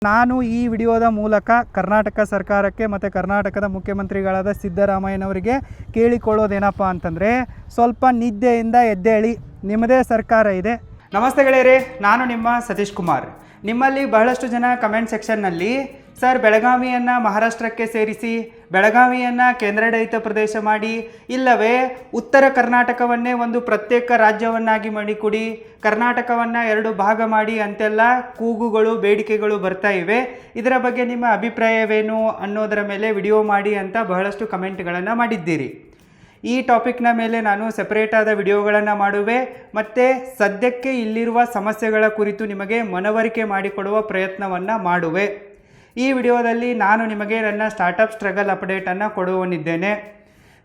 ನಾನು ಈ ವಿಡಿಯೋದ ಮೂಲಕ ಕರ್ನಾಟಕ ಸರ್ಕಾರಕ್ಕೆ ಮತ್ತು ಕರ್ನಾಟಕದ ಮುಖ್ಯಮಂತ್ರಿಗಳಾದ ಸಿದ್ದರಾಮಯ್ಯನವರಿಗೆ ಕೇಳಿಕೊಳ್ಳೋದೇನಪ್ಪ ಅಂತಂದರೆ, ಸ್ವಲ್ಪ ನಿದ್ದೆಯಿಂದ ಎದ್ದೇಳಿ, ನಿಮ್ಮದೇ ಸರ್ಕಾರ ಇದೆ. ನಮಸ್ತೆ ಗೆಳೆಯರೇ, ನಾನು ನಿಮ್ಮ ಸತೀಶ್ ಕುಮಾರ್. ನಿಮ್ಮಲ್ಲಿ ಬಹಳಷ್ಟು ಜನ ಕಮೆಂಟ್ ಸೆಕ್ಷನ್ನಲ್ಲಿ ಸರ್ ಬೆಳಗಾವಿಯನ್ನು ಮಹಾರಾಷ್ಟ್ರಕ್ಕೆ ಸೇರಿಸಿ, ಬೆಳಗಾವಿಯನ್ನು ಕೇಂದ್ರಾಡಳಿತ ಪ್ರದೇಶ ಮಾಡಿ, ಇಲ್ಲವೇ ಉತ್ತರ ಕರ್ನಾಟಕವನ್ನೇ ಒಂದು ಪ್ರತ್ಯೇಕ ರಾಜ್ಯವನ್ನಾಗಿ ಮಾಡಿಕೊಡಿ, ಕರ್ನಾಟಕವನ್ನು 2 ಭಾಗ ಮಾಡಿ ಅಂತೆಲ್ಲ ಕೂಗುಗಳು, ಬೇಡಿಕೆಗಳು ಬರ್ತಾ ಇವೆ. ಇದರ ಬಗ್ಗೆ ನಿಮ್ಮ ಅಭಿಪ್ರಾಯವೇನು ಅನ್ನೋದರ ಮೇಲೆ ವಿಡಿಯೋ ಮಾಡಿ ಅಂತ ಬಹಳಷ್ಟು ಕಮೆಂಟ್ಗಳನ್ನು ಮಾಡಿದ್ದೀರಿ. ಈ ಟಾಪಿಕ್ನ ಮೇಲೆ ನಾನು ಸೆಪರೇಟ್ ಆದ ವಿಡಿಯೋಗಳನ್ನು ಮಾಡುವೆ ಮತ್ತು ಸದ್ಯಕ್ಕೆ ಇಲ್ಲಿರುವ ಸಮಸ್ಯೆಗಳ ಕುರಿತು ನಿಮಗೆ ಮನವರಿಕೆ ಮಾಡಿಕೊಡುವ ಪ್ರಯತ್ನವನ್ನು ಮಾಡುವೆ. ಈ ವಿಡಿಯೋದಲ್ಲಿ ನಾನು ನಿಮಗೆ ನನ್ನ ಸ್ಟಾರ್ಟಪ್ ಸ್ಟ್ರಗಲ್ ಅಪ್ಡೇಟನ್ನು ಕೊಡುವನಿದ್ದೇನೆ.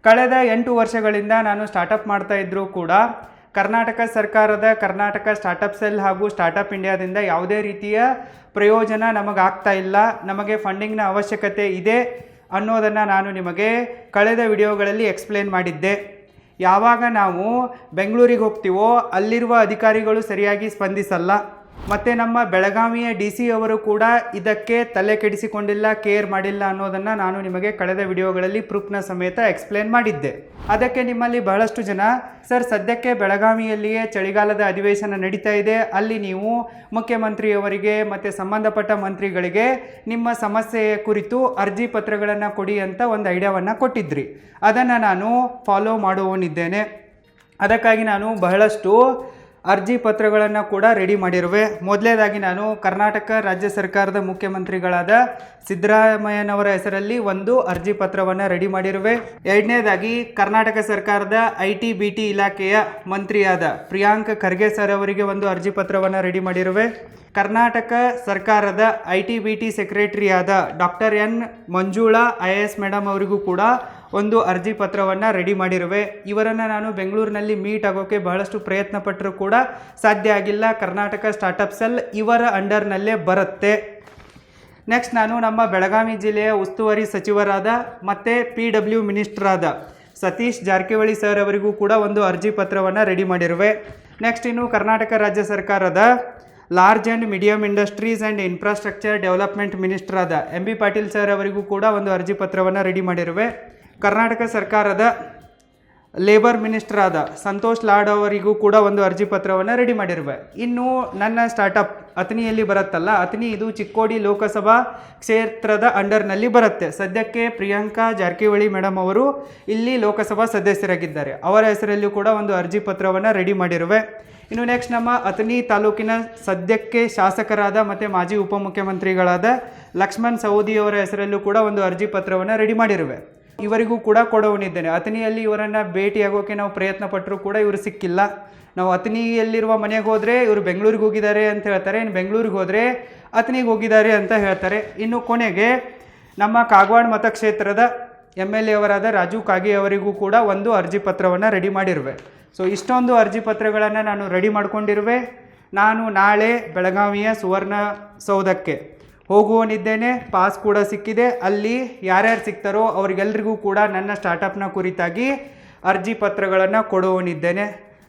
ಕಳೆದ 8 ವರ್ಷಗಳಿಂದ ನಾನು ಸ್ಟಾರ್ಟಪ್ ಮಾಡ್ತಾ ಇದ್ದರೂ ಕೂಡ ಕರ್ನಾಟಕ ಸರ್ಕಾರದ ಕರ್ನಾಟಕ ಸ್ಟಾರ್ಟಪ್ ಸೆಲ್ ಹಾಗೂ ಸ್ಟಾರ್ಟಪ್ ಇಂಡಿಯಾದಿಂದ ಯಾವುದೇ ರೀತಿಯ ಪ್ರಯೋಜನ ನಮಗಾಗ್ತಾ ಇಲ್ಲ, ನಮಗೆ ಫಂಡಿಂಗ್ನ ಅವಶ್ಯಕತೆ ಇದೆ ಅನ್ನೋದನ್ನು ನಾನು ನಿಮಗೆ ಕಳೆದ ವಿಡಿಯೋಗಳಲ್ಲಿ ಎಕ್ಸ್ಪ್ಲೇನ್ ಮಾಡಿದ್ದೆ. ಯಾವಾಗ ನಾವು ಬೆಂಗಳೂರಿಗೆ ಹೋಗ್ತೀವೋ ಅಲ್ಲಿರುವ ಅಧಿಕಾರಿಗಳು ಸರಿಯಾಗಿ ಸ್ಪಂದಿಸಲ್ಲ, ಮತ್ತು ನಮ್ಮ ಬೆಳಗಾವಿಯ DC ಅವರು ಕೂಡ ಇದಕ್ಕೆ ತಲೆ ಕೆಡಿಸಿಕೊಂಡಿಲ್ಲ, ಕೇರ್ ಮಾಡಿಲ್ಲ ಅನ್ನೋದನ್ನು ನಾನು ನಿಮಗೆ ಕಳೆದ ವಿಡಿಯೋಗಳಲ್ಲಿ ಪ್ರೂಫ್ನ ಸಮೇತ ಎಕ್ಸ್ಪ್ಲೇನ್ ಮಾಡಿದ್ದೆ. ಅದಕ್ಕೆ ನಿಮ್ಮಲ್ಲಿ ಬಹಳಷ್ಟು ಜನ ಸರ್ ಸದ್ಯಕ್ಕೆ ಬೆಳಗಾವಿಯಲ್ಲಿಯೇ ಚಳಿಗಾಲದ ಅಧಿವೇಶನ ನಡೀತಾ ಇದೆ, ಅಲ್ಲಿ ನೀವು ಮುಖ್ಯಮಂತ್ರಿಯವರಿಗೆ ಮತ್ತು ಸಂಬಂಧಪಟ್ಟ ಮಂತ್ರಿಗಳಿಗೆ ನಿಮ್ಮ ಸಮಸ್ಯೆಯ ಕುರಿತು ಅರ್ಜಿ ಪತ್ರಗಳನ್ನು ಕೊಡಿ ಅಂತ ಒಂದು ಐಡಿಯಾವನ್ನು ಕೊಟ್ಟಿದ್ರಿ. ಅದನ್ನು ನಾನು ಫಾಲೋ ಮಾಡುವವನಿದ್ದೇನೆ. ಅದಕ್ಕಾಗಿ ನಾನು ಬಹಳಷ್ಟು ಅರ್ಜಿ ಪತ್ರಗಳನ್ನು ಕೂಡ ರೆಡಿ ಮಾಡಿರುವೆ. ಮೊದಲನೇದಾಗಿ ನಾನು ಕರ್ನಾಟಕ ರಾಜ್ಯ ಸರ್ಕಾರದ ಮುಖ್ಯಮಂತ್ರಿಗಳಾದ ಸಿದ್ದರಾಮಯ್ಯನವರ ಹೆಸರಲ್ಲಿ ಒಂದು ಅರ್ಜಿ ಪತ್ರವನ್ನು ರೆಡಿ ಮಾಡಿರುವೆ. ಎರಡನೇದಾಗಿ ಕರ್ನಾಟಕ ಸರ್ಕಾರದ IT-BT ಇಲಾಖೆಯ ಮಂತ್ರಿಯಾದ ಪ್ರಿಯಾಂಕ್ ಖರ್ಗೆ ಸರ್ ಅವರಿಗೆ ಒಂದು ಅರ್ಜಿ ಪತ್ರವನ್ನು ರೆಡಿ ಮಾಡಿರುವೆ. ಕರ್ನಾಟಕ ಸರ್ಕಾರದ IT-BT ಸೆಕ್ರೆಟರಿಯಾದ doctor N Manjula IAS madam ಅವರಿಗೂ ಕೂಡ ಒಂದು ಅರ್ಜಿ ಪತ್ರವನ್ನು ರೆಡಿ ಮಾಡಿರುವೆ. ಇವರನ್ನು ನಾನು ಬೆಂಗಳೂರಿನಲ್ಲಿ ಮೀಟ್ ಆಗೋಕ್ಕೆ ಬಹಳಷ್ಟು ಪ್ರಯತ್ನ ಪಟ್ಟರೂ ಕೂಡ ಸಾಧ್ಯ ಆಗಿಲ್ಲ. ಕರ್ನಾಟಕ ಸ್ಟಾರ್ಟಪ್ ಸೆಲ್ ಇವರ ಅಂಡರ್ನಲ್ಲೇ ಬರುತ್ತೆ. ನೆಕ್ಸ್ಟ್ ನಾನು ನಮ್ಮ ಬೆಳಗಾವಿ ಜಿಲ್ಲೆಯ ಉಸ್ತುವಾರಿ ಸಚಿವರಾದ ಮತ್ತು PW ಮಿನಿಸ್ಟರಾದ ಸತೀಶ್ ಜಾರಕಿಹೊಳಿ ಸರ್ ಅವರಿಗೂ ಕೂಡ ಒಂದು ಅರ್ಜಿ ಪತ್ರವನ್ನು ರೆಡಿ ಮಾಡಿರುವೆ. ನೆಕ್ಸ್ಟ್ ಇನ್ನು ಕರ್ನಾಟಕ ರಾಜ್ಯ ಸರ್ಕಾರದ large and medium industries and infrastructure development ಮಿನಿಸ್ಟರಾದ MB ಪಾಟೀಲ್ ಸರ್ ಅವರಿಗೂ ಕೂಡ ಒಂದು ಅರ್ಜಿ ಪತ್ರವನ್ನು ರೆಡಿ ಮಾಡಿರುವೆ. ಕರ್ನಾಟಕ ಸರ್ಕಾರದ ಲೇಬರ್ ಮಿನಿಸ್ಟರಾದ ಸಂತೋಷ್ ಲಾಡ್ ಅವರಿಗೂ ಕೂಡ ಒಂದು ಅರ್ಜಿ ಪತ್ರವನ್ನು ರೆಡಿ ಮಾಡಿರುವೆ. ಇನ್ನು ನನ್ನ ಸ್ಟಾರ್ಟಪ್ ಅಥಣಿಯಲ್ಲಿ ಬರುತ್ತಲ್ಲ, ಅಥಣಿ ಇದು ಚಿಕ್ಕೋಡಿ ಲೋಕಸಭಾ ಕ್ಷೇತ್ರದ ಅಂಡರ್ನಲ್ಲಿ ಬರುತ್ತೆ. ಸದ್ಯಕ್ಕೆ ಪ್ರಿಯಾಂಕಾ ಜಾರಕಿಹೊಳಿ ಮೇಡಮ್ ಅವರು ಇಲ್ಲಿ ಲೋಕಸಭಾ ಸದಸ್ಯರಾಗಿದ್ದಾರೆ. ಅವರ ಹೆಸರಲ್ಲೂ ಕೂಡ ಒಂದು ಅರ್ಜಿ ಪತ್ರವನ್ನು ರೆಡಿ ಮಾಡಿರುವೆ. ಇನ್ನು ನೆಕ್ಸ್ಟ್ ನಮ್ಮ ಅಥಣಿ ತಾಲೂಕಿನ ಸದ್ಯಕ್ಕೆ ಶಾಸಕರಾದ ಮತ್ತು ಮಾಜಿ ಉಪಮುಖ್ಯಮಂತ್ರಿಗಳಾದ ಲಕ್ಷ್ಮಣ್ ಸವದಿ ಅವರ ಹೆಸರಲ್ಲೂ ಕೂಡ ಒಂದು ಅರ್ಜಿ ಪತ್ರವನ್ನು ರೆಡಿ ಮಾಡಿರುವೆ. ಇವರಿಗೂ ಕೂಡ ಕೊಡುವನಿದ್ದೇನೆ. ಅಥಣಿಯಲ್ಲಿ ಇವರನ್ನು ಭೇಟಿಯಾಗೋಕ್ಕೆ ನಾವು ಪ್ರಯತ್ನ ಪಟ್ಟರೂ ಕೂಡ ಇವರು ಸಿಕ್ಕಿಲ್ಲ. ನಾವು ಅಥಣಿಯಲ್ಲಿರುವ ಮನೆಗೆ ಹೋದರೆ ಇವರು ಬೆಂಗಳೂರಿಗೆ ಹೋಗಿದ್ದಾರೆ ಅಂತ ಹೇಳ್ತಾರೆ, ಇನ್ನು ಬೆಂಗಳೂರಿಗೆ ಹೋದರೆ ಅಥಣಿಗೆ ಹೋಗಿದ್ದಾರೆ ಅಂತ ಹೇಳ್ತಾರೆ. ಇನ್ನು ಕೊನೆಗೆ ನಮ್ಮ ಕಾಗವಾಡ ಮತಕ್ಷೇತ್ರದ MLA ಅವರಾದ ರಾಜು ಕಾಗೆ ಅವರಿಗೂ ಕೂಡ ಒಂದು ಅರ್ಜಿ ಪತ್ರವನ್ನು ರೆಡಿ ಮಾಡಿರುವೆ. ಸೊ ಇಷ್ಟೊಂದು ಅರ್ಜಿ ಪತ್ರಗಳನ್ನು ನಾನು ರೆಡಿ ಮಾಡ್ಕೊಂಡಿರುವೆ. ನಾನು ನಾಳೆ ಬೆಳಗಾವಿಯ ಸುವರ್ಣಸೌಧಕ್ಕೆ ಹೋಗುವನಿದ್ದೇನೆ. ಪಾಸ್ ಕೂಡ ಸಿಕ್ಕಿದೆ. ಅಲ್ಲಿ ಯಾರ್ಯಾರು ಸಿಗ್ತಾರೋ ಅವರಿಗೆಲ್ಲರಿಗೂ ಕೂಡ ನನ್ನ ಸ್ಟಾರ್ಟಪ್ನ ಕುರಿತಾಗಿ ಅರ್ಜಿ ಪತ್ರಗಳನ್ನು ಕೊಡುವನಿದ್ದೇನೆ.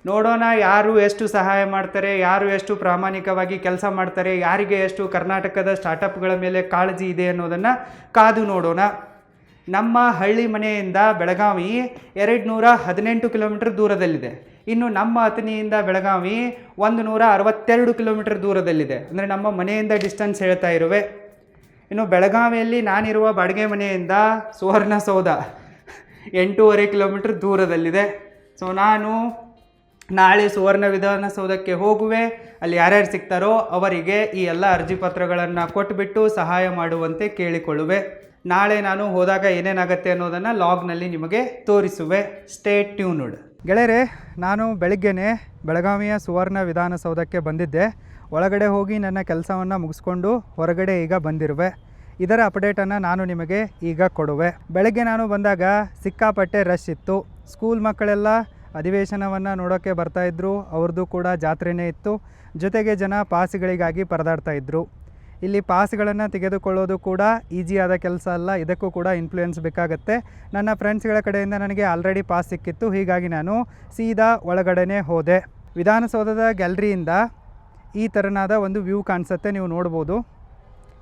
ನೋಡೋಣ ಯಾರು ಎಷ್ಟು ಸಹಾಯ ಮಾಡ್ತಾರೆ, ಯಾರು ಎಷ್ಟು ಪ್ರಾಮಾಣಿಕವಾಗಿ ಕೆಲಸ ಮಾಡ್ತಾರೆ, ಯಾರಿಗೆ ಎಷ್ಟು ಕರ್ನಾಟಕದ ಸ್ಟಾರ್ಟಪ್ಗಳ ಮೇಲೆ ಕಾಳಜಿ ಇದೆ ಅನ್ನೋದನ್ನು ಕಾದು ನೋಡೋಣ. ನಮ್ಮ ಹಳ್ಳಿ ಮನೆಯಿಂದ ಬೆಳಗಾವಿ 218 ಕಿಲೋಮೀಟರ್ ದೂರದಲ್ಲಿದೆ. ಇನ್ನು ನಮ್ಮ ಅಥಣಿಯಿಂದ ಬೆಳಗಾವಿ 162 ಕಿಲೋಮೀಟರ್ ದೂರದಲ್ಲಿದೆ. ಅಂದರೆ ನಮ್ಮ ಮನೆಯಿಂದ ಡಿಸ್ಟೆನ್ಸ್ ಹೇಳ್ತಾ ಇರುವೆ. ಇನ್ನು ಬೆಳಗಾವಿಯಲ್ಲಿ ನಾನಿರುವ ಬಾಡಿಗೆ ಮನೆಯಿಂದ ಸುವರ್ಣಸೌಧ 8.5 ಕಿಲೋಮೀಟರ್ ದೂರದಲ್ಲಿದೆ. ಸೊ ನಾನು ನಾಳೆ ಸುವರ್ಣ ವಿಧಾನಸೌಧಕ್ಕೆ ಹೋಗುವೆ. ಅಲ್ಲಿ ಯಾರ್ಯಾರು ಸಿಗ್ತಾರೋ ಅವರಿಗೆ ಈ ಎಲ್ಲ ಅರ್ಜಿ ಪತ್ರಗಳನ್ನು ಕೊಟ್ಟುಬಿಟ್ಟು ಸಹಾಯ ಮಾಡುವಂತೆ ಕೇಳಿಕೊಳ್ಳುವೆ. ನಾಳೆ ನಾನು ಹೋದಾಗ ಏನೇನಾಗುತ್ತೆ ಅನ್ನೋದನ್ನು ಲಾಗ್ನಲ್ಲಿ ನಿಮಗೆ ತೋರಿಸುವೆ. Stay tuned. ಗೆಳೆಯರೇ, ನಾನು ಬೆಳಿಗ್ಗೆನೇ ಬೆಳಗಾವಿಯ ಸುವರ್ಣ ವಿಧಾನಸೌಧಕ್ಕೆ ಬಂದಿದ್ದೆ. ಒಳಗಡೆ ಹೋಗಿ ನನ್ನ ಕೆಲಸವನ್ನು ಮುಗಿಸ್ಕೊಂಡು ಹೊರಗಡೆ ಈಗ ಬಂದಿರುವೆ. ಇದರ ಅಪ್ಡೇಟನ್ನು ನಾನು ನಿಮಗೆ ಈಗ ಕೊಡುವೆ. ಬೆಳಗ್ಗೆ ನಾನು ಬಂದಾಗ ಸಿಕ್ಕಾಪಟ್ಟೆ ರಶ್ ಇತ್ತು. ಸ್ಕೂಲ್ ಮಕ್ಕಳೆಲ್ಲ ಅಧಿವೇಶನವನ್ನು ನೋಡೋಕ್ಕೆ ಬರ್ತಾಯಿದ್ರು. ಅವ್ರದ್ದು ಕೂಡ ಜಾತ್ರೆಯೇ ಇತ್ತು. ಜೊತೆಗೆ ಜನ ಪಾಸ್ಗಳಿಗಾಗಿ ಪರದಾಡ್ತಾಯಿದ್ರು. ಇಲ್ಲಿ ಪಾಸ್ಗಳನ್ನು ತೆಗೆದುಕೊಳ್ಳೋದು ಕೂಡ ಈಸಿಯಾದ ಕೆಲಸ ಅಲ್ಲ. ಇದಕ್ಕೂ ಕೂಡ ಇನ್ಫ್ಲೂಯೆನ್ಸ್ ಬೇಕಾಗುತ್ತೆ. ನನ್ನ ಫ್ರೆಂಡ್ಸ್ಗಳ ಕಡೆಯಿಂದ ನನಗೆ ಆಲ್ರೆಡಿ ಪಾಸ್ ಸಿಕ್ಕಿತ್ತು. ಹೀಗಾಗಿ ನಾನು ಸೀದಾ ಒಳಗಡೆ ಹೋದೆ. ವಿಧಾನಸೌಧದ ಗ್ಯಾಲರಿಯಿಂದ ಈ ಥರನಾದ ಒಂದು ವ್ಯೂ ಕಾಣಿಸುತ್ತೆ, ನೀವು ನೋಡ್ಬೋದು.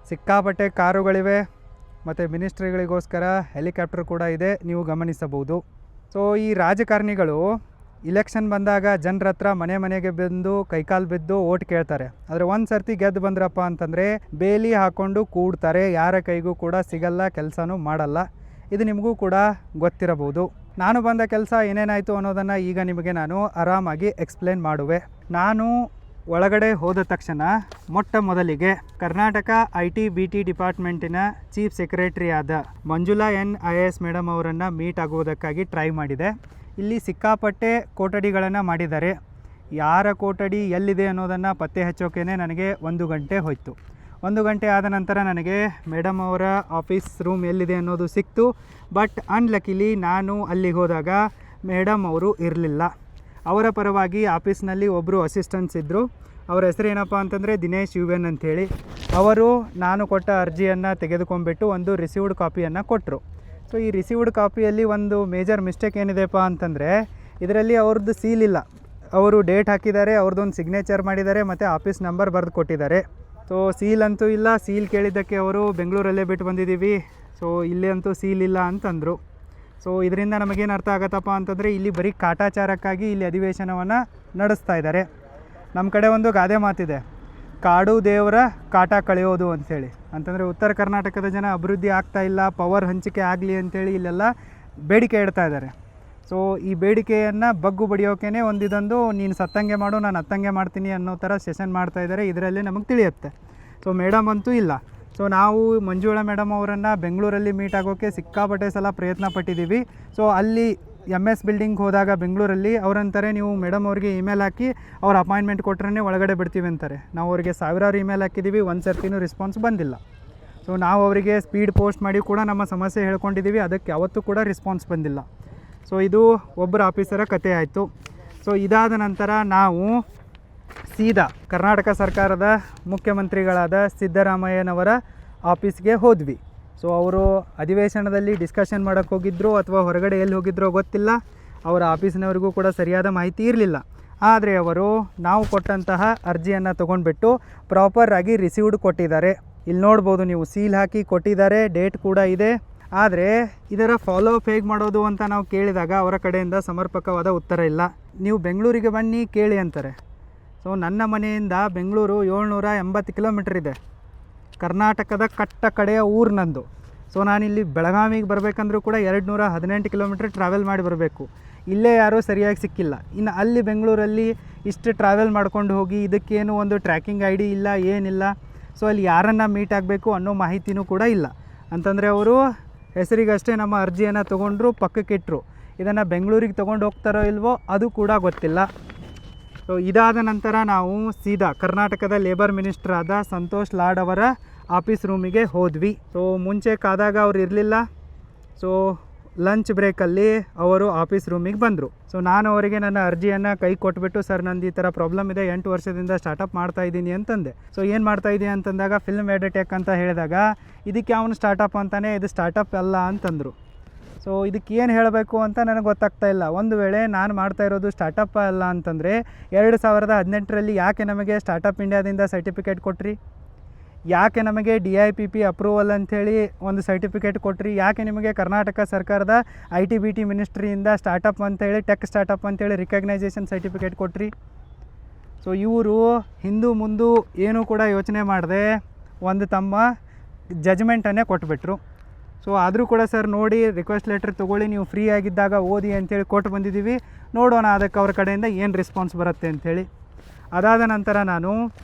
ಸಿಕ್ಕಾಪಟ್ಟೆ ಕಾರುಗಳಿವೆ ಮತ್ತು ಮಿನಿಸ್ಟ್ರಿಗಳಿಗೋಸ್ಕರ ಹೆಲಿಕಾಪ್ಟರ್ ಕೂಡ ಇದೆ, ನೀವು ಗಮನಿಸಬಹುದು. ಸೊ ಈ ರಾಜಕಾರಣಿಗಳು ಇಲೆಕ್ಷನ್ ಬಂದಾಗ ಜನರ ಹತ್ರ ಮನೆ ಮನೆಗೆ ಬಂದು ಕೈಕಾಲು ಬಿದ್ದು ಓಟ್ ಕೇಳ್ತಾರೆ. ಆದರೆ ಒಂದು ಸರ್ತಿ ಗೆದ್ದು ಬಂದ್ರಪ್ಪ ಅಂತಂದರೆ ಬೇಲಿ ಹಾಕ್ಕೊಂಡು ಕೂಡ್ತಾರೆ, ಯಾರ ಕೈಗೂ ಕೂಡ ಸಿಗಲ್ಲ, ಕೆಲಸನೂ ಮಾಡಲ್ಲ. ಇದು ನಿಮಗೂ ಕೂಡ ಗೊತ್ತಿರಬಹುದು. ನಾನು ಬಂದ ಕೆಲಸ ಏನೇನಾಯಿತು ಅನ್ನೋದನ್ನು ಈಗ ನಿಮಗೆ ನಾನು ಆರಾಮಾಗಿ ಎಕ್ಸ್ಪ್ಲೇನ್ ಮಾಡುವೆ. ನಾನು ಒಳಗಡೆ ಹೋದ ತಕ್ಷಣ ಮೊಟ್ಟ ಮೊದಲಿಗೆ ಕರ್ನಾಟಕ IT-BT ಡಿಪಾರ್ಟ್ಮೆಂಟಿನ ಚೀಫ್ ಸೆಕ್ರೆಟರಿ ಆದ ಮಂಜುಳಾ NIS ಮೇಡಮ್ ಅವರನ್ನು ಮೀಟ್ ಆಗುವುದಕ್ಕಾಗಿ ಟ್ರೈ ಮಾಡಿದೆ. ಇಲ್ಲಿ ಸಿಕ್ಕಾಪಟ್ಟೆ ಕೊಠಡಿಗಳನ್ನು ಮಾಡಿದ್ದಾರೆ. ಯಾರ ಕೊಠಡಿ ಎಲ್ಲಿದೆ ಅನ್ನೋದನ್ನು ಪತ್ತೆ ಹಚ್ಚೋಕೆ ನನಗೆ 1 ಗಂಟೆ ಹೋಯಿತು. 1 ಗಂಟೆ ಆದ ನಂತರ ನನಗೆ ಮೇಡಮ್ ಅವರ ಆಫೀಸ್ ರೂಮ್ ಎಲ್ಲಿದೆ ಅನ್ನೋದು ಸಿಕ್ತು. ಬಟ್ ಅನ್ಲಕ್ಕಿಲಿ ನಾನು ಅಲ್ಲಿಗೆ ಹೋದಾಗ ಮೇಡಮ್ ಅವರು ಇರಲಿಲ್ಲ. ಅವರ ಪರವಾಗಿ ಆಫೀಸ್ನಲ್ಲಿ ಒಬ್ಬರು ಅಸಿಸ್ಟೆಂಟ್ಸ್ ಇದ್ದರು. ಅವರ ಹೆಸರು ಏನಪ್ಪ ಅಂತಂದರೆ ದಿನೇಶ್ UN ಅಂಥೇಳಿ. ಅವರು ನಾನು ಕೊಟ್ಟ ಅರ್ಜಿಯನ್ನು ತೆಗೆದುಕೊಂಡ್ಬಿಟ್ಟು ಒಂದು ರಿಸೀವ್ಡ್ ಕಾಪಿಯನ್ನು ಕೊಟ್ಟರು. ಸೊ ಈ ರಿಸೀವ್ಡ್ ಕಾಪಿಯಲ್ಲಿ ಒಂದು ಮೇಜರ್ ಮಿಸ್ಟೇಕ್ ಏನಿದೆಪ್ಪ ಅಂತಂದರೆ ಇದರಲ್ಲಿ ಅವ್ರದ್ದು ಸೀಲ್ ಇಲ್ಲ. ಅವರು ಡೇಟ್ ಹಾಕಿದ್ದಾರೆ, ಅವ್ರದ್ದೊಂದು ಸಿಗ್ನೇಚರ್ ಮಾಡಿದ್ದಾರೆ ಮತ್ತು ಆಫೀಸ್ ನಂಬರ್ ಬರೆದು ಕೊಟ್ಟಿದ್ದಾರೆ. ಸೊ ಸೀಲ್ ಅಂತೂ ಇಲ್ಲ. ಸೀಲ್ ಕೇಳಿದ್ದಕ್ಕೆ ಅವರು ಬೆಂಗಳೂರಲ್ಲೇ ಬಿಟ್ಟು ಬಂದಿದ್ದೀವಿ, ಸೊ ಇಲ್ಲೇ ಅಂತೂ ಸೀಲ್ ಇಲ್ಲ ಅಂತಂದರು. ಸೊ ಇದರಿಂದ ನಮಗೇನು ಅರ್ಥ ಆಗತ್ತಪ್ಪ ಅಂತಂದರೆ ಇಲ್ಲಿ ಬರೀ ಕಾಟಾಚಾರಕ್ಕಾಗಿ ಇಲ್ಲಿ ಅಧಿವೇಶನವನ್ನು ನಡೆಸ್ತಾ ಇದ್ದಾರೆ. ನಮ್ಮ ಕಡೆ ಒಂದು ಗಾದೆ ಮಾತಿದೆ, ಕಾಡು ದೇವರ ಕಾಟ ಕಳೆಯೋದು ಅಂಥೇಳಿ. ಅಂತಂದರೆ ಉತ್ತರ ಕರ್ನಾಟಕದ ಜನ ಅಭಿವೃದ್ಧಿ ಆಗ್ತಾ ಇಲ್ಲ, ಪವರ್ ಹಂಚಿಕೆ ಆಗಲಿ ಅಂಥೇಳಿ ಇಲ್ಲೆಲ್ಲ ಬೇಡಿಕೆ ಇಡ್ತಾ ಇದ್ದಾರೆ. ಸೊ ಈ ಬೇಡಿಕೆಯನ್ನು ಬಗ್ಗು ಬಡಿಯೋಕೆ ಒಂದಿದೊಂದು ನೀನು ಸತ್ತಂಗೆ ಮಾಡು, ನಾನು ಹತ್ತಂಗೆ ಮಾಡ್ತೀನಿ ಅನ್ನೋ ಥರ ಸೆಷನ್ ಮಾಡ್ತಾಯಿದ್ದಾರೆ. ಇದರಲ್ಲಿ ನಮಗೆ ತಿಳಿಯುತ್ತೆ. ಸೊ ಮೇಡಮ್ ಅಂತೂ ಇಲ್ಲ. ಸೊ ನಾವು ಮಂಜುಳಾ ಮೇಡಮ್ ಅವರನ್ನು ಬೆಂಗಳೂರಲ್ಲಿ ಮೀಟ್ ಆಗೋಕ್ಕೆ ಸಿಕ್ಕಾಪಟ್ಟೆ ಸಲ ಪ್ರಯತ್ನ ಪಟ್ಟಿದ್ದೀವಿ. ಸೊ ಅಲ್ಲಿ MS ಬಿಲ್ಡಿಂಗ್ ಹೋದಾಗ ಬೆಂಗಳೂರಲ್ಲಿ ಅವರಂತಾರೆ, ನೀವು ಮೇಡಮ್ ಅವ್ರಿಗೆ ಇಮೇಲ್ ಹಾಕಿ ಅವ್ರ ಅಪಾಯಿಂಟ್ಮೆಂಟ್ ಕೊಟ್ಟರೆ ಒಳಗಡೆ ಬಿಡ್ತೀವಿ ಅಂತಾರೆ. ನಾವು ಅವರಿಗೆ ಸಾವಿರಾರು ಇಮೇಲ್ ಹಾಕಿದ್ದೀವಿ, ಒಂದು ಸರ್ತಿನೂ ರೆಸ್ಪಾನ್ಸ್ ಬಂದಿಲ್ಲ. ಸೊ ನಾವು ಅವರಿಗೆ ಸ್ಪೀಡ್ ಪೋಸ್ಟ್ ಮಾಡಿ ಕೂಡ ನಮ್ಮ ಸಮಸ್ಯೆ ಹೇಳ್ಕೊಂಡಿದ್ದೀವಿ, ಅದಕ್ಕೆ ಯಾವತ್ತೂ ಕೂಡ ರೆಸ್ಪಾನ್ಸ್ ಬಂದಿಲ್ಲ. ಸೊ ಇದು ಒಬ್ಬರ ಆಫೀಸರ ಕತೆ ಆಯಿತು. ಸೊ ಇದಾದ ನಂತರ ನಾವು ಸೀದಾ ಕರ್ನಾಟಕ ಸರ್ಕಾರದ ಮುಖ್ಯಮಂತ್ರಿಗಳಾದ ಸಿದ್ದರಾಮಯ್ಯನವರ ಆಫೀಸ್ಗೆ ಹೋದ್ವಿ. ಸೊ ಅವರು ಅಧಿವೇಶನದಲ್ಲಿ ಡಿಸ್ಕಷನ್ ಮಾಡೋಕ್ಕೆ ಹೋಗಿದ್ದರು ಅಥವಾ ಹೊರಗಡೆ ಎಲ್ಲಿ ಹೋಗಿದ್ರೋ ಗೊತ್ತಿಲ್ಲ. ಅವರ ಆಫೀಸಿನವರಿಗೂ ಕೂಡ ಸರಿಯಾದ ಮಾಹಿತಿ ಇರಲಿಲ್ಲ. ಆದರೆ ಅವರು ನಾವು ಕೊಟ್ಟಂತಹ ಅರ್ಜಿಯನ್ನು ತೊಗೊಂಡ್ಬಿಟ್ಟು ಪ್ರಾಪರಾಗಿ ರಿಸೀವ್ಡ್ ಕೊಟ್ಟಿದ್ದಾರೆ. ಇಲ್ಲಿ ನೋಡ್ಬೋದು ನೀವು, ಸೀಲ್ ಹಾಕಿ ಕೊಟ್ಟಿದ್ದಾರೆ, ಡೇಟ್ ಕೂಡ ಇದೆ. ಆದರೆ ಇದರ ಫಾಲೋ ಅಪ್ ಹೇಗೆ ಮಾಡೋದು ಅಂತ ನಾವು ಕೇಳಿದಾಗ ಅವರ ಕಡೆಯಿಂದ ಸಮರ್ಪಕವಾದ ಉತ್ತರ ಇಲ್ಲ. ನೀವು ಬೆಂಗಳೂರಿಗೆ ಬನ್ನಿ ಕೇಳಿ ಅಂತಾರೆ. ಸೊ ನನ್ನ ಮನೆಯಿಂದ ಬೆಂಗಳೂರು 780 ಕಿಲೋಮೀಟ್ರ್ ಇದೆ. ಕರ್ನಾಟಕದ ಕಟ್ಟ ಕಡೆಯ ಊರು ನಂದು. ಸೊ ನಾನಿಲ್ಲಿ ಬೆಳಗಾವಿಗೆ ಬರಬೇಕಂದ್ರೂ ಕೂಡ 218 ಕಿಲೋಮೀಟ್ರ್ ಟ್ರಾವೆಲ್ ಮಾಡಿ ಬರಬೇಕು. ಇಲ್ಲೇ ಯಾರೂ ಸರಿಯಾಗಿ ಸಿಕ್ಕಿಲ್ಲ. ಇನ್ನು ಅಲ್ಲಿ ಬೆಂಗಳೂರಲ್ಲಿ ಇಷ್ಟು ಟ್ರಾವೆಲ್ ಮಾಡ್ಕೊಂಡು ಹೋಗಿ ಇದಕ್ಕೇನು ಒಂದು ಟ್ರ್ಯಾಕಿಂಗ್ ID ಇಲ್ಲ, ಏನಿಲ್ಲ. ಸೊ ಅಲ್ಲಿ ಯಾರನ್ನು ಮೀಟ್ ಆಗಬೇಕು ಅನ್ನೋ ಮಾಹಿತಿನೂ ಕೂಡ ಇಲ್ಲ. ಅಂತಂದರೆ ಅವರು ಹೆಸರಿಗಷ್ಟೇ ನಮ್ಮ ಅರ್ಜಿಯನ್ನು ತೊಗೊಂಡ್ರು, ಪಕ್ಕಕ್ಕಿಟ್ಟರು. ಇದನ್ನು ಬೆಂಗಳೂರಿಗೆ ತೊಗೊಂಡು ಹೋಗ್ತಾರೋ ಇಲ್ವೋ ಅದು ಕೂಡ ಗೊತ್ತಿಲ್ಲ. ಸೊ ಇದಾದ ನಂತರ ನಾವು ಸೀದಾ ಕರ್ನಾಟಕದ ಲೇಬರ್ ಮಿನಿಸ್ಟರ್ ಆದ ಸಂತೋಷ್ ಲಾಡ್ ಅವರ ಆಫೀಸ್ ರೂಮಿಗೆ ಹೋದ್ವಿ. ಸೊ ಮುಂಚೆ ಕಾದಾಗ ಅವ್ರು ಇರಲಿಲ್ಲ. ಸೊ ಲಂಚ್ ಬ್ರೇಕಲ್ಲಿ ಅವರು ಆಫೀಸ್ ರೂಮಿಗೆ ಬಂದರು. ಸೊ ನಾನು ಅವರಿಗೆ ನನ್ನ ಅರ್ಜಿಯನ್ನು ಕೈ ಕೊಟ್ಬಿಟ್ಟು, ಸರ್ ನಂದು ಈ ಥರ ಪ್ರಾಬ್ಲಮ್ ಇದೆ, 8 ವರ್ಷದಿಂದ ಸ್ಟಾರ್ಟಪ್ ಮಾಡ್ತಾಯಿದ್ದೀನಿ ಅಂತಂದೆ. ಸೊ ಏನು ಮಾಡ್ತಾಯಿದ್ದೀನಿ ಅಂತಂದಾಗ ಫಿಲ್ಮ್ ಎಡಿಟೆಕ್ ಅಂತ ಹೇಳಿದಾಗ ಇದಕ್ಕೆ ಅವನು ಸ್ಟಾರ್ಟಪ್ ಅಂತಾನೆ, ಇದು ಸ್ಟಾರ್ಟಪ್ ಅಲ್ಲ ಅಂತಂದರು. ಸೊ ಇದಕ್ಕೆ ಏನು ಹೇಳಬೇಕು ಅಂತ ನನಗೆ ಗೊತ್ತಾಗ್ತಾ ಇಲ್ಲ. ಒಂದು ವೇಳೆ ನಾನು ಮಾಡ್ತಾ ಇರೋದು ಸ್ಟಾರ್ಟಪ್ ಅಲ್ಲ ಅಂತಂದರೆ 2018ರಲ್ಲಿ ಯಾಕೆ ನಮಗೆ ಸ್ಟಾರ್ಟಪ್ ಇಂಡಿಯಾದಿಂದ ಸರ್ಟಿಫಿಕೇಟ್ ಕೊಟ್ರಿ? ಯಾಕೆ ನಮಗೆ DIPP ಅಪ್ರೂವಲ್ ಅಂಥೇಳಿ ಒಂದು ಸರ್ಟಿಫಿಕೇಟ್ ಕೊಟ್ರಿ? ಯಾಕೆ ನಿಮಗೆ ಕರ್ನಾಟಕ ಸರ್ಕಾರದ IT-BT ಮಿನಿಸ್ಟ್ರಿಯಿಂದ ಸ್ಟಾರ್ಟಪ್ ಅಂತೇಳಿ, ಟೆಕ್ ಸ್ಟಾರ್ಟಪ್ ಅಂತೇಳಿ ರಿಕಗ್ನೈಸೇಷನ್ ಸರ್ಟಿಫಿಕೇಟ್ ಕೊಟ್ರಿ? ಸೊ ಇವರು ಹಿಂದೂ ಮುಂದೆ ಏನೂ ಕೂಡ ಯೋಚನೆ ಮಾಡದೆ ಒಂದು ತಮ್ಮ ಜಜ್ಮೆಂಟನ್ನೇ ಕೊಟ್ಬಿಟ್ರು. ಸೊ ಆದರೂ ಕೂಡ ಸರ್ ನೋಡಿ, ರಿಕ್ವೆಸ್ಟ್ ಲೆಟ್ರ್ ತೊಗೊಳ್ಳಿ, ನೀವು ಫ್ರೀ ಆಗಿದ್ದಾಗ ಓದಿ ಅಂಥೇಳಿ ಕೊಟ್ಟು ಬಂದಿದ್ದೀವಿ, ನೋಡೋಣ ಅದಕ್ಕೆ ಅವ್ರ ಕಡೆಯಿಂದ ಏನು ರೆಸ್ಪಾನ್ಸ್ ಬರುತ್ತೆ ಅಂಥೇಳಿ. ಅದಾದ ನಂತರ ನಾನು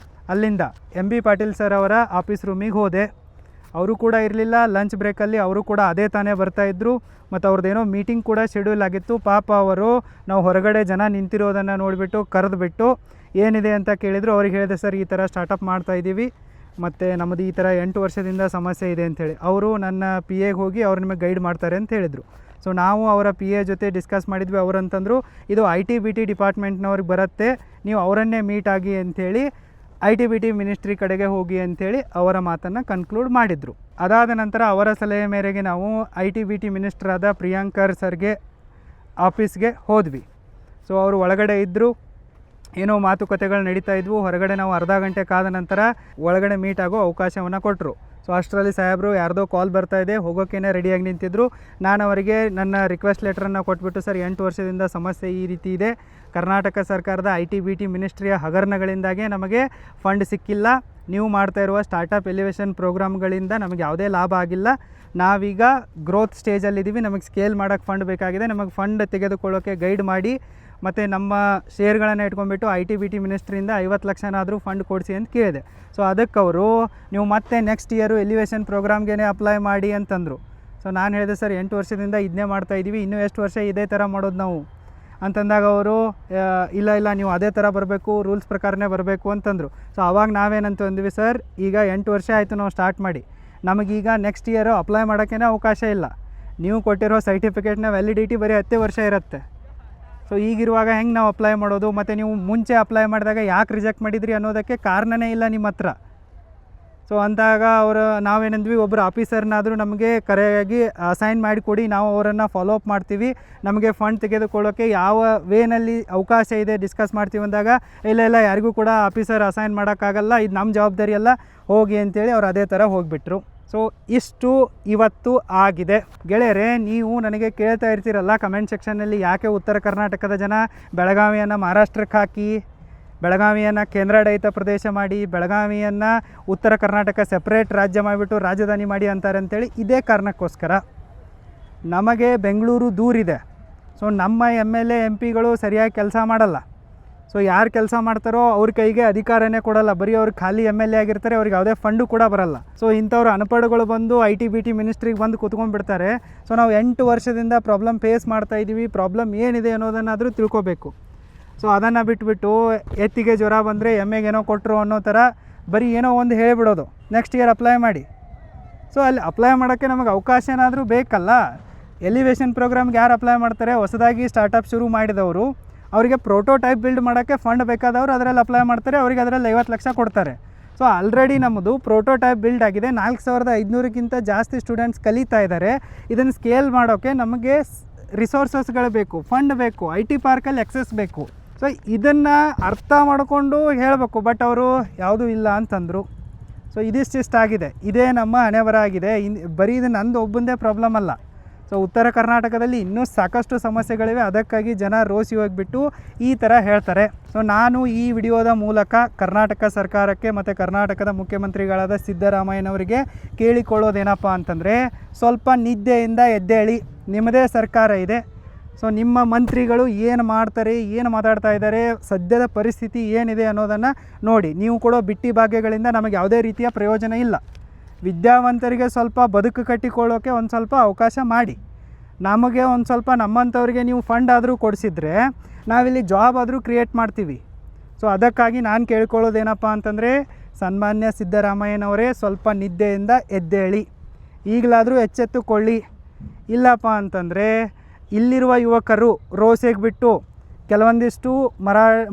ಅಲ್ಲಿಂದ MB ಪಾಟೀಲ್ ಸರ್ ಅವರ ಆಫೀಸ್ ರೂಮಿಗೆ ಹೋದೆ. ಅವರು ಕೂಡ ಇರಲಿಲ್ಲ. ಲಂಚ್ ಬ್ರೇಕಲ್ಲಿ ಅವರು ಕೂಡ ಅದೇ ತಾನೇ ಬರ್ತಾಯಿದ್ರು. ಮತ್ತು ಅವ್ರದ್ದೇನೋ ಮೀಟಿಂಗ್ ಕೂಡ ಶೆಡ್ಯೂಲ್ ಆಗಿತ್ತು. ಪಾಪ ಅವರು ನಾವು ಹೊರಗಡೆ ಜನ ನಿಂತಿರೋದನ್ನು ನೋಡಿಬಿಟ್ಟು ಕರೆದುಬಿಟ್ಟು ಏನಿದೆ ಅಂತ ಕೇಳಿದರು. ಅವ್ರಿಗೆ ಹೇಳಿದೆ, ಸರ್ ಈ ಥರ ಸ್ಟಾರ್ಟಪ್ ಮಾಡ್ತಾಯಿದ್ದೀವಿ ಮತ್ತು ನಮ್ಮದು ಈ ಥರ 8 ವರ್ಷದಿಂದ ಸಮಸ್ಯೆ ಇದೆ ಅಂಥೇಳಿ. ಅವರು ನನ್ನ PAಗೆ ಹೋಗಿ ಅವ್ರು ನಿಮಗೆ ಗೈಡ್ ಮಾಡ್ತಾರೆ ಅಂತ ಹೇಳಿದರು. ಸೊ ನಾವು ಅವರ PA ಜೊತೆ ಡಿಸ್ಕಸ್ ಮಾಡಿದ್ವಿ. ಅವರಂತಂದರು, ಇದು IT-BT ಡಿಪಾರ್ಟ್ಮೆಂಟ್ನವ್ರಿಗೆ ಬರುತ್ತೆ, ನೀವು ಅವರನ್ನೇ ಮೀಟ್ ಆಗಿ ಅಂಥೇಳಿ IT-BT ಮಿನಿಸ್ಟ್ರಿ ಕಡೆಗೆ ಹೋಗಿ ಅಂಥೇಳಿ ಅವರ ಮಾತನ್ನು ಕನ್ಕ್ಲೂಡ್ ಮಾಡಿದರು. ಅದಾದ ನಂತರ ಅವರ ಸಲಹೆ ಮೇರೆಗೆ ನಾವು IT-BT ಮಿನಿಸ್ಟ್ರಾದ ಪ್ರಿಯಾಂಕರ್ ಸರ್ಗೆ ಆಫೀಸ್ಗೆ ಹೋದ್ವಿ. ಸೊ ಅವರು ಒಳಗಡೆ ಇದ್ದರು. ಏನೋ ಮಾತುಕತೆಗಳು ನಡೀತಾ ಇದ್ವು. ಹೊರಗಡೆ ನಾವು ಅರ್ಧ ಗಂಟೆ ಕಾದ ನಂತರ ಒಳಗಡೆ ಮೀಟ್ ಆಗೋ ಅವಕಾಶವನ್ನು ಕೊಟ್ಟರು. ಸೊ ಅಷ್ಟರಲ್ಲಿ ಸಾಹೇಬರು ಯಾರ್ದೋ ಕಾಲ್ ಬರ್ತಾಯಿದೆ, ಹೋಗೋಕ್ಕೇ ರೆಡಿಯಾಗಿ ನಿಂತಿದ್ದರು. ನಾನು ಅವರಿಗೆ ನನ್ನ ರಿಕ್ವೆಸ್ಟ್ ಲೆಟ್ರನ್ನು ಕೊಟ್ಬಿಟ್ಟು, ಸರ್ 8 ವರ್ಷದಿಂದ ಸಮಸ್ಯೆ ಈ ರೀತಿ ಇದೆ, ಕರ್ನಾಟಕ ಸರ್ಕಾರದ IT-BT ಮಿನಿಸ್ಟ್ರಿಯ ಹಗರಣಗಳಿಂದಾಗೆ ನಮಗೆ ಫಂಡ್ ಸಿಕ್ಕಿಲ್ಲ, ನೀವು ಮಾಡ್ತಾ ಇರುವ ಸ್ಟಾರ್ಟಪ್ ಎಲಿವೇಷನ್ ಪ್ರೋಗ್ರಾಮ್ಗಳಿಂದ ನಮಗೆ ಯಾವುದೇ ಲಾಭ ಆಗಿಲ್ಲ, ನಾವೀಗ ಗ್ರೋತ್ ಸ್ಟೇಜಲ್ಲಿದ್ದೀವಿ, ನಮಗೆ ಸ್ಕೇಲ್ ಮಾಡೋಕ್ಕೆ ಫಂಡ್ ಬೇಕಾಗಿದೆ, ನಮಗೆ ಫಂಡ್ ತೆಗೆದುಕೊಳ್ಳೋಕ್ಕೆ ಗೈಡ್ ಮಾಡಿ, ಮತ್ತು ನಮ್ಮ ಶೇರ್ಗಳನ್ನು ಇಟ್ಕೊಂಡ್ಬಿಟ್ಟು IT-BT ಮಿನಿಸ್ಟ್ರಿಯಿಂದ 50 ಲಕ್ಷನಾದರೂ ಫಂಡ್ ಕೊಡಿಸಿ ಅಂತ ಕೇಳಿದೆ. ಸೊ ಅದಕ್ಕೆ ಅವರು, ನೀವು ಮತ್ತೆ ನೆಕ್ಸ್ಟ್ ಇಯರು ಎಲಿವೇಷನ್ ಪ್ರೋಗ್ರಾಮ್ಗೆ ಅಪ್ಲೈ ಮಾಡಿ ಅಂತಂದರು. ಸೊ ನಾನು ಹೇಳಿದೆ, ಸರ್ 8 ವರ್ಷದಿಂದ ಇದನ್ನೇ ಮಾಡ್ತಾಯಿದ್ದೀವಿ, ಇನ್ನೂ ಎಷ್ಟು ವರ್ಷ ಇದೇ ಥರ ಮಾಡೋದು ನಾವು ಅಂತಂದಾಗ ಅವರು, ಇಲ್ಲ ನೀವು ಅದೇ ಥರ ಬರಬೇಕು, ರೂಲ್ಸ್ ಪ್ರಕಾರನೇ ಬರಬೇಕು ಅಂತಂದರು. ಸೊ ಆವಾಗ ನಾವೇನಂತ ಅಂದ್ವಿ, ಸರ್ ಈಗ 8 ವರ್ಷ ಆಯಿತು ನಾವು ಸ್ಟಾರ್ಟ್ ಮಾಡಿ, ನಮಗೀಗ ನೆಕ್ಸ್ಟ್ ಇಯರು ಅಪ್ಲೈ ಮಾಡೋಕ್ಕೇ ಅವಕಾಶ ಇಲ್ಲ, ನೀವು ಕೊಟ್ಟಿರೋ ಸರ್ಟಿಫಿಕೇಟ್ನ ವ್ಯಾಲಿಡಿಟಿ ಬರೀ 10 ವರ್ಷ ಇರುತ್ತೆ. ಸೊ ಈಗಿರುವಾಗ ಹೆಂಗೆ ನಾವು ಅಪ್ಲೈ ಮಾಡೋದು, ಮತ್ತು ನೀವು ಮುಂಚೆ ಅಪ್ಲೈ ಮಾಡಿದಾಗ ಯಾಕೆ ರಿಜೆಕ್ಟ್ ಮಾಡಿದ್ರಿ ಅನ್ನೋದಕ್ಕೆ ಕಾರಣನೇ ಇಲ್ಲ ನಿಮ್ಮ ಹತ್ರ. ಸೊ ಅಂದಾಗ ನಾವೇನಂದ್ವಿ, ಒಬ್ಬರು ಆಫೀಸರ್ನಾದರೂ ನಮಗೆ ಕರೆಯಾಗಿ ಅಸೈನ್ ಮಾಡಿಕೊಡಿ, ನಾವು ಅವರನ್ನು ಫಾಲೋ ಅಪ್ ಮಾಡ್ತೀವಿ, ನಮಗೆ ಫಂಡ್ ತೆಗೆದುಕೊಳ್ಳೋಕ್ಕೆ ಯಾವ ವೇನಲ್ಲಿ ಅವಕಾಶ ಇದೆ ಡಿಸ್ಕಸ್ ಮಾಡ್ತೀವಿ ಅಂದಾಗ, ಇಲ್ಲ ಯಾರಿಗೂ ಕೂಡ ಆಫೀಸರ್ ಅಸೈನ್ ಮಾಡೋಕ್ಕಾಗಲ್ಲ, ಇದು ನಮ್ಮ ಜವಾಬ್ದಾರಿ ಅಲ್ಲ, ಹೋಗಿ ಅಂತೇಳಿ ಅವ್ರು ಅದೇ ಥರ ಹೋಗಿಬಿಟ್ರು. ಸೊ ಇಷ್ಟು ಇವತ್ತು ಆಗಿದೆ. ಗೆಳೆಯರೆ, ನೀವು ನನಗೆ ಕೇಳ್ತಾ ಇರ್ತೀರಲ್ಲ ಕಮೆಂಟ್ ಸೆಕ್ಷನ್ನಲ್ಲಿ, ಯಾಕೆ ಉತ್ತರ ಕರ್ನಾಟಕದ ಜನ ಬೆಳಗಾವಿಯನ್ನು ಮಹಾರಾಷ್ಟ್ರಕ್ಕೆ ಹಾಕಿ, ಬೆಳಗಾವಿಯನ್ನು ಕೇಂದ್ರಾಡಳಿತ ಪ್ರದೇಶ ಮಾಡಿ, ಬೆಳಗಾವಿಯನ್ನು ಉತ್ತರ ಕರ್ನಾಟಕ ಸೆಪ್ರೇಟ್ ರಾಜ್ಯ ಮಾಡಿಬಿಟ್ಟು ರಾಜಧಾನಿ ಮಾಡಿ ಅಂತಾರೆ ಅಂತೇಳಿ. ಇದೇ ಕಾರಣಕ್ಕೋಸ್ಕರ ನಮಗೆ ಬೆಂಗಳೂರು ದೂರಿದೆ. ಸೊ ನಮ್ಮ MLA MP ಸರಿಯಾಗಿ ಕೆಲಸ ಮಾಡಲ್ಲ. ಸೊ ಯಾರು ಕೆಲಸ ಮಾಡ್ತಾರೋ ಅವ್ರ ಕೈಗೆ ಅಧಿಕಾರನೇ ಕೊಡಲ್ಲ, ಬರೀ ಅವ್ರಿಗೆ ಖಾಲಿ MLA ಆಗಿರ್ತಾರೆ, ಅವ್ರಿಗೆ ಯಾವುದೇ ಫಂಡು ಕೂಡ ಬರಲ್ಲ. ಸೊ ಇಂಥವ್ರು ಅನ್ಪಡ್ಗಳು ಬಂದು IT-BT ಮಿನಿಸ್ಟ್ರಿಗೆ ಬಂದು ಕೂತ್ಕೊಂಡ್ಬಿಡ್ತಾರೆ. ಸೊ ನಾವು 8 ವರ್ಷದಿಂದ ಪ್ರಾಬ್ಲಮ್ ಫೇಸ್ ಮಾಡ್ತಾಯಿದ್ದೀವಿ, ಪ್ರಾಬ್ಲಮ್ ಏನಿದೆ ಅನ್ನೋದನ್ನಾದರೂ ತಿಳ್ಕೊಬೇಕು. ಸೊ ಅದನ್ನು ಬಿಟ್ಬಿಟ್ಟು ಎತ್ತಿಗೆ ಜ್ವರ ಬಂದರೆ ಎಮ್ಮೆಗೇನೋ ಕೊಟ್ಟರು ಅನ್ನೋ ಥರ ಬರೀ ಏನೋ ಒಂದು ಹೇಳಿಬಿಡೋದು, ನೆಕ್ಸ್ಟ್ ಇಯರ್ ಅಪ್ಲೈ ಮಾಡಿ. ಸೊ ಅಲ್ಲಿ ಅಪ್ಲೈ ಮಾಡೋಕ್ಕೆ ನಮಗೆ ಅವಕಾಶ ಏನಾದರೂ ಬೇಕಲ್ಲ. ಎಲಿವೇಷನ್ ಪ್ರೋಗ್ರಾಮ್ಗೆ ಯಾರು ಅಪ್ಲೈ ಮಾಡ್ತಾರೆ? ಹೊಸದಾಗಿ ಸ್ಟಾರ್ಟಪ್ ಶುರು ಮಾಡಿದವರು. ಅವರಿಗೆ ಪ್ರೋಟೋಟೈಪ್ ಬಿಲ್ಡ್ ಮಾಡೋಕ್ಕೆ ಫಂಡ್ ಬೇಕಾದವರು ಅದರಲ್ಲಿ ಅಪ್ಲೈ ಮಾಡ್ತಾರೆ, ಅವರಿಗೆ ಅದರಲ್ಲಿ 50 ಲಕ್ಷ ಕೊಡ್ತಾರೆ. ಸೊ ಆಲ್ರೆಡಿ ನಮ್ಮದು ಪ್ರೋಟೋಟೈಪ್ ಬಿಲ್ಡ್ ಆಗಿದೆ, 4500ಕ್ಕಿಂತ ಜಾಸ್ತಿ ಸ್ಟೂಡೆಂಟ್ಸ್ ಕಲಿತಾ ಇದ್ದಾರೆ. ಇದನ್ನು ಸ್ಕೇಲ್ ಮಾಡೋಕ್ಕೆ ನಮಗೆ ರಿಸೋರ್ಸಸ್ಗಳು ಬೇಕು, ಫಂಡ್ ಬೇಕು, IT ಪಾರ್ಕಲ್ಲಿ ಎಕ್ಸೆಸ್ ಬೇಕು. ಸೊ ಇದನ್ನು ಅರ್ಥ ಮಾಡಿಕೊಂಡು ಹೇಳಬೇಕು, ಬಟ್ ಅವರು ಯಾವುದೂ ಇಲ್ಲ ಅಂತಂದರು. ಸೊ ಇದಿಷ್ಟಿಷ್ಟಾಗಿದೆ, ಇದೇ ನಮ್ಮ ಹಣೆಬರ ಆಗಿದೆ. ಬರೀ ಇದು ನಂದು ಒಬ್ಬಂದೇ ಪ್ರಾಬ್ಲಮ್ ಅಲ್ಲ. ಸೊ ಉತ್ತರ ಕರ್ನಾಟಕದಲ್ಲಿ ಇನ್ನೂ ಸಾಕಷ್ಟು ಸಮಸ್ಯೆಗಳಿವೆ, ಅದಕ್ಕಾಗಿ ಜನ ರೋಸಿ ಹೋಗಿಬಿಟ್ಟು ಈ ಥರ ಹೇಳ್ತಾರೆ. ಸೊ ನಾನು ಈ ವಿಡಿಯೋದ ಮೂಲಕ ಕರ್ನಾಟಕ ಸರ್ಕಾರಕ್ಕೆ ಮತ್ತು ಕರ್ನಾಟಕದ ಮುಖ್ಯಮಂತ್ರಿಗಳಾದ ಸಿದ್ದರಾಮಯ್ಯನವರಿಗೆ ಕೇಳಿಕೊಳ್ಳೋದೇನಪ್ಪ ಅಂತಂದರೆ, ಸ್ವಲ್ಪ ನಿದ್ದೆಯಿಂದ ಎದ್ದೇಳಿ, ನಿಮ್ಮದೇ ಸರ್ಕಾರ ಇದೆ. ಸೊ ನಿಮ್ಮ ಮಂತ್ರಿಗಳು ಏನು ಮಾಡ್ತಾರೆ, ಏನು ಮಾತಾಡ್ತಾ ಇದ್ದಾರೆ, ಸದ್ಯದ ಪರಿಸ್ಥಿತಿ ಏನಿದೆ ಅನ್ನೋದನ್ನು ನೋಡಿ. ನೀವು ಕೊಡೋ ಬಿಟ್ಟಿ ಭಾಗ್ಯಗಳಿಂದ ನಮಗೆ ಯಾವುದೇ ರೀತಿಯ ಪ್ರಯೋಜನ ಇಲ್ಲ. ವಿದ್ಯಾವಂತರಿಗೆ ಸ್ವಲ್ಪ ಬದುಕು ಕಟ್ಟಿಕೊಳ್ಳೋಕ್ಕೆ ಒಂದು ಸ್ವಲ್ಪ ಅವಕಾಶ ಮಾಡಿ. ನಮಗೆ ಒಂದು ಸ್ವಲ್ಪ ನಮ್ಮಂಥವ್ರಿಗೆ ನೀವು ಫಂಡ್ ಆದರೂ ಕೊಡಿಸಿದ್ರೆ ನಾವಿಲ್ಲಿ ಜಾಬ್ ಆದರೂ ಕ್ರಿಯೇಟ್ ಮಾಡ್ತೀವಿ. ಸೊ ಅದಕ್ಕಾಗಿ ನಾನು ಕೇಳ್ಕೊಳ್ಳೋದೇನಪ್ಪ ಅಂತಂದರೆ, ಸನ್ಮಾನ್ಯ ಸಿದ್ದರಾಮಯ್ಯನವರೇ ಸ್ವಲ್ಪ ನಿದ್ದೆಯಿಂದ ಎದ್ದೇಳಿ, ಈಗಲಾದರೂ ಎಚ್ಚೆತ್ತುಕೊಳ್ಳಿ. ಇಲ್ಲಪ್ಪ ಅಂತಂದರೆ ಇಲ್ಲಿರುವ ಯುವಕರು ರೋಸೆಗೆ ಬಿಟ್ಟು ಕೆಲವೊಂದಿಷ್ಟು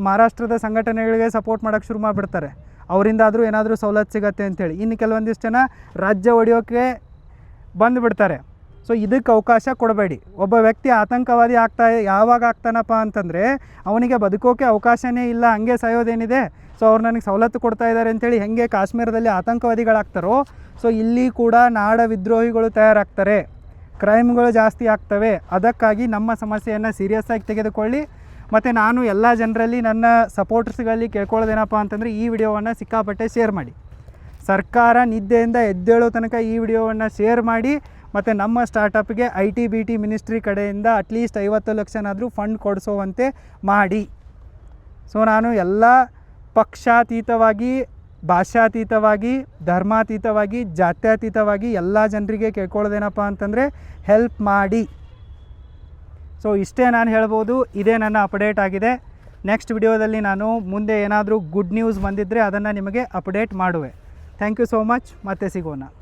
ಮಹಾರಾಷ್ಟ್ರದ ಸಂಘಟನೆಗಳಿಗೆ ಸಪೋರ್ಟ್ ಮಾಡೋಕ್ಕೆ ಶುರು ಮಾಡಿಬಿಡ್ತಾರೆ, ಅವರಿಂದಾದರೂ ಏನಾದರೂ ಸವಲತ್ತು ಸಿಗತ್ತೆ ಅಂಥೇಳಿ. ಇನ್ನು ಕೆಲವೊಂದಿಷ್ಟು ಜನ ರಾಜ್ಯ ಒಡೆಯೋಕ್ಕೆ ಬಂದುಬಿಡ್ತಾರೆ. ಸೊ ಇದಕ್ಕೆ ಅವಕಾಶ ಕೊಡಬೇಡಿ. ಒಬ್ಬ ವ್ಯಕ್ತಿ ಆತಂಕವಾದಿ ಯಾವಾಗ ಆಗ್ತಾನಪ್ಪ ಅಂತಂದರೆ, ಅವನಿಗೆ ಬದುಕೋಕ್ಕೆ ಅವಕಾಶನೇ ಇಲ್ಲ, ಹಂಗೆ ಸಾಯೋದೇನಿದೆ. ಸೊ ಅವ್ರು ನನಗೆ ಸವಲತ್ತು ಕೊಡ್ತಾ ಇದ್ದಾರೆ ಅಂಥೇಳಿ ಹೆಂಗೆ ಕಾಶ್ಮೀರದಲ್ಲಿ ಆತಂಕವಾದಿಗಳಾಗ್ತಾರೋ, ಸೊ ಇಲ್ಲಿ ಕೂಡ ನಾಡ ವಿದ್ರೋಹಿಗಳು ತಯಾರಾಗ್ತಾರೆ, ಕ್ರೈಮ್ಗಳು ಜಾಸ್ತಿ ಆಗ್ತವೆ. ಅದಕ್ಕಾಗಿ ನಮ್ಮ ಸಮಸ್ಯೆಯನ್ನು ಸೀರಿಯಸ್ಸಾಗಿ ತೆಗೆದುಕೊಳ್ಳಿ. ಮತ್ತು ನಾನು ಎಲ್ಲ ಜನರಲ್ಲಿ, ನನ್ನ ಸಪೋರ್ಟರ್ಸ್ಗಳಲ್ಲಿ ಕೇಳ್ಕೊಳ್ಳೋದೇನಪ್ಪ ಅಂತಂದರೆ, ಈ ವಿಡಿಯೋವನ್ನು ಸಿಕ್ಕಾಪಟ್ಟೆ ಶೇರ್ ಮಾಡಿ. ಸರ್ಕಾರ ನಿದ್ದೆಯಿಂದ ಎದ್ದೇಳೋ ತನಕ ಈ ವಿಡಿಯೋವನ್ನು ಶೇರ್ ಮಾಡಿ. ಮತ್ತು ನಮ್ಮ ಸ್ಟಾರ್ಟಪ್ಗೆ IT-BT ಮಿನಿಸ್ಟ್ರಿ ಕಡೆಯಿಂದ ಅಟ್ಲೀಸ್ಟ್ 50 ಲಕ್ಷನಾದರೂ ಫಂಡ್ ಕೊಡಿಸೋವಂತೆ ಮಾಡಿ. ಸೊ ನಾನು ಎಲ್ಲ ಪಕ್ಷಾತೀತವಾಗಿ, ಭಾಷಾತೀತವಾಗಿ, ಧರ್ಮಾತೀತವಾಗಿ, ಜಾತ್ಯತೀತವಾಗಿ ಎಲ್ಲ ಜನರಿಗೆ ಕೇಳ್ಕೊಳ್ಳೋದೇನಪ್ಪ ಅಂತಂದರೆ, ಹೆಲ್ಪ್ ಮಾಡಿ. ಸೊ ಇಷ್ಟೇ ನಾನು ಹೇಳ್ಬೋದು. ಇದೇ ನನ್ನ ಅಪ್ಡೇಟ್ ಆಗಿದೆ. ನೆಕ್ಸ್ಟ್ ವಿಡಿಯೋದಲ್ಲಿ ನಾನು ಮುಂದೆ ಏನಾದರೂ ಗುಡ್ ನ್ಯೂಸ್ ಬಂದಿದ್ದರೆ ಅದನ್ನು ನಿಮಗೆ ಅಪ್ಡೇಟ್ ಮಾಡುವೆ. Thank you so much. ಮತ್ತೆ ಸಿಗೋಣ.